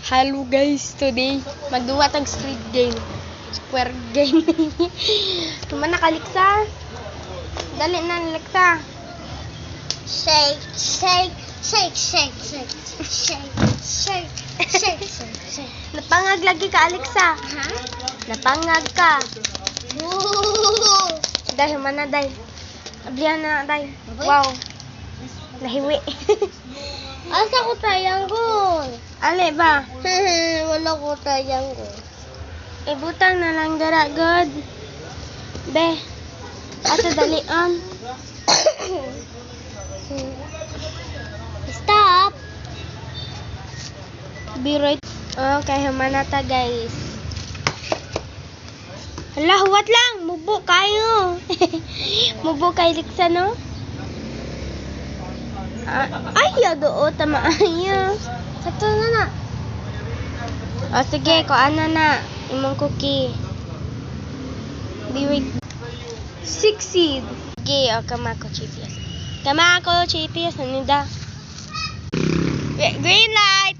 Hello guys, today magduwa tag street game. Square game. Tuman nakaliksa. Dali na naliksa. Shake, shake, shake, shake, shake, shake, shake, shake, shake. Napangag lagi ka, Alexa. Ha? Napangag ka. Woo! Dahil mana day. Ablihan na day. Aboy. Wow. Nahiwi. Asa ko triangle? Ale ba? Wala ko triangle. Ibutang na lang dara god. Be. Ato dalian. Stop! Be right. Okay, humanata guys. Hala, huwat lang. Mubo kayo. Mubo kay Liksa, no? Ay, yado. Tama ayo. Sato na na. O, sige. Kuan na. Imong cookie. Be right. Succeed. Sige, o. Kama ko, Chipias. Kama ko, Chipias. Anida. Green light.